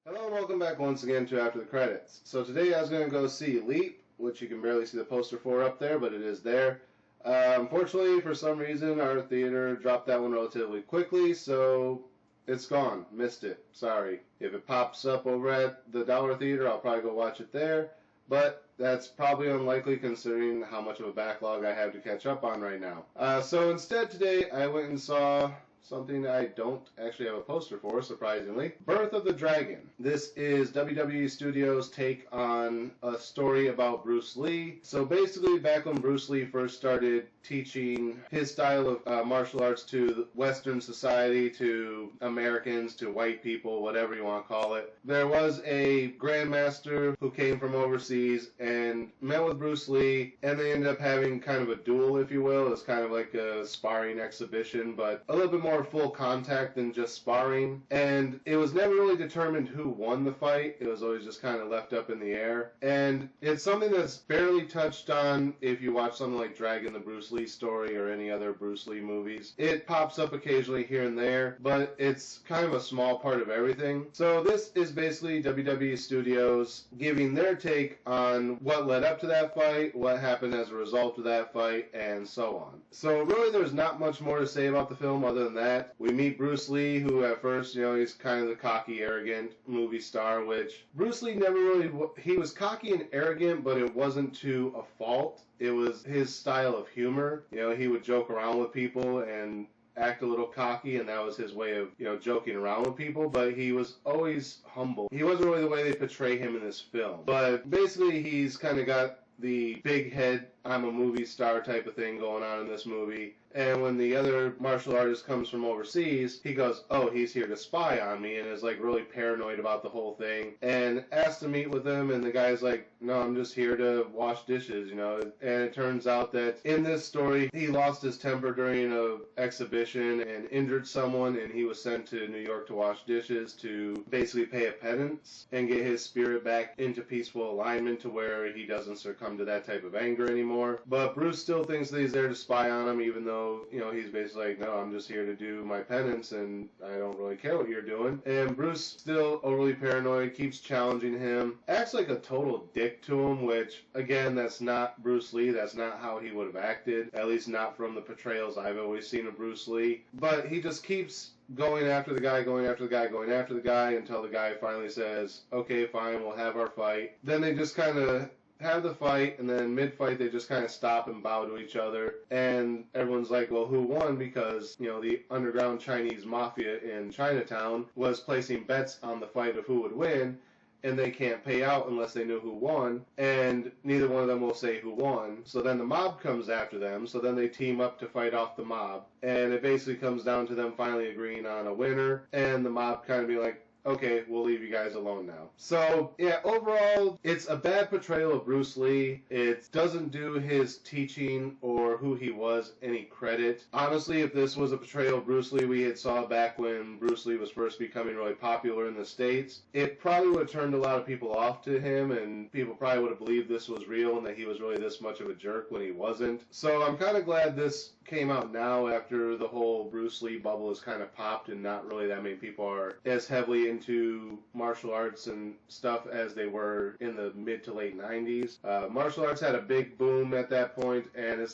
Hello and welcome back once again to After the Credits. So today I was going to go see Leap, which you can barely see the poster for up there, but it is there. Unfortunately, for some reason, our theater dropped that one relatively quickly, so it's gone. Missed it. Sorry. If it pops up over at the Dollar Theater, I'll probably go watch it there, but that's probably unlikely considering how much of a backlog I have to catch up on right now. So instead today, I went and saw something I don't actually have a poster for, surprisingly. Birth of the Dragon. This is WWE Studios' take on a story about Bruce Lee. So basically, back when Bruce Lee first started teaching his style of martial arts to Western society, to Americans, to white people, whatever you want to call it, there was a grandmaster who came from overseas and met with Bruce Lee, and they ended up having kind of a duel, if you will. It's kind of like a sparring exhibition, but a little bit more full contact than just sparring. And it was never really determined who won the fight. It was always just kind of left up in the air. And it's something that's barely touched on if you watch something like Dragon the Bruce Lee Story or any other Bruce Lee movies. It pops up occasionally here and there, but it's kind of a small part of everything. So this is basically WWE Studios giving their take on what led up to that fight, what happened as a result of that fight, and so on. So really there's not much more to say about the film other than that. We meet Bruce Lee, who at first, he's kind of the cocky, arrogant movie star, which Bruce Lee never really, he was cocky and arrogant, but it wasn't to a fault. It was his style of humor. He would joke around with people and act a little cocky, and that was his way of, joking around with people, but he was always humble. He wasn't really the way they portray him in this film. But basically, he's kind of got the big head, I'm a movie star type of thing going on in this movie. And when the other martial artist comes from overseas, he goes, oh, he's here to spy on me, and is like really paranoid about the whole thing, and asks to meet with him, and the guy's like, no, I'm just here to wash dishes, and it turns out that in this story, he lost his temper during an exhibition and injured someone, and he was sent to New York to wash dishes to basically pay a penance and get his spirit back into peaceful alignment to where he doesn't succumb to that type of anger anymore. But Bruce still thinks that he's there to spy on him, even though he's basically like, no, I'm just here to do my penance and I don't really care what you're doing. And Bruce, still overly paranoid, keeps challenging him, acts like a total dick to him, which, again, that's not Bruce Lee. That's not how he would have acted, at least not from the portrayals I've always seen of Bruce Lee. But he just keeps going after the guy, going after the guy, going after the guy until the guy finally says, okay, fine, we'll have our fight. Then they just kind of have the fight, and then mid-fight they just kind of stop and bow to each other, and everyone's like, well, who won? Because, the underground Chinese mafia in Chinatown was placing bets on the fight of who would win, and they can't pay out unless they know who won, and neither one of them will say who won. So then the mob comes after them, so then they team up to fight off the mob, and it basically comes down to them finally agreeing on a winner, and the mob kind of be like, okay, we'll leave you guys alone now. So, yeah, overall, it's a bad portrayal of Bruce Lee. It doesn't do his teaching or who he was any credit. Honestly, if this was a portrayal of Bruce Lee we had saw back when Bruce Lee was first becoming really popular in the States, it probably would have turned a lot of people off to him, and people probably would have believed this was real and that he was really this much of a jerk when he wasn't. So I'm kind of glad this came out now after the whole Bruce Lee bubble has kind of popped and not really that many people are as heavily into martial arts and stuff as they were in the mid to late 90s. Martial arts had a big boom at that point, and it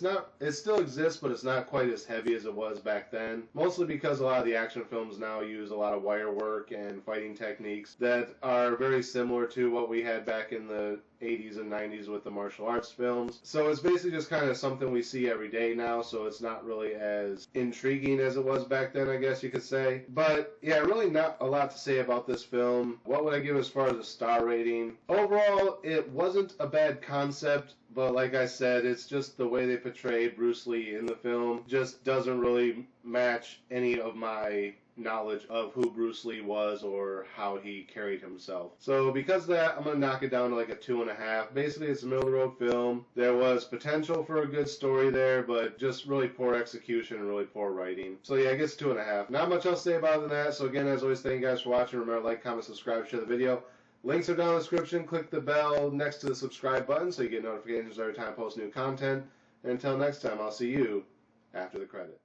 still exists, but it's not quite as heavy as it was back then, mostly because a lot of the action films now use a lot of wire work and fighting techniques that are very similar to what we had back in the 80s and 90s with the martial arts films. So it's basically just kind of something we see every day now, so it's not really as intriguing as it was back then, I guess you could say. But yeah, really not a lot to say about this film. What would I give as far as a star rating? Overall, it wasn't a bad concept, but like I said, it's just the way they portrayed Bruce Lee in the film just doesn't really match any of my knowledge of who Bruce Lee was or how he carried himself. So because of that, I'm going to knock it down to like a 2.5. Basically, it's a middle-of-the-road film. There was potential for a good story there, but just really poor execution and really poor writing. So yeah, I guess 2.5. Not much else to say about it than that. So again, as always, thank you guys for watching. Remember to like, comment, subscribe, share the video. Links are down in the description. Click the bell next to the subscribe button so you get notifications every time I post new content. And until next time, I'll see you after the credits.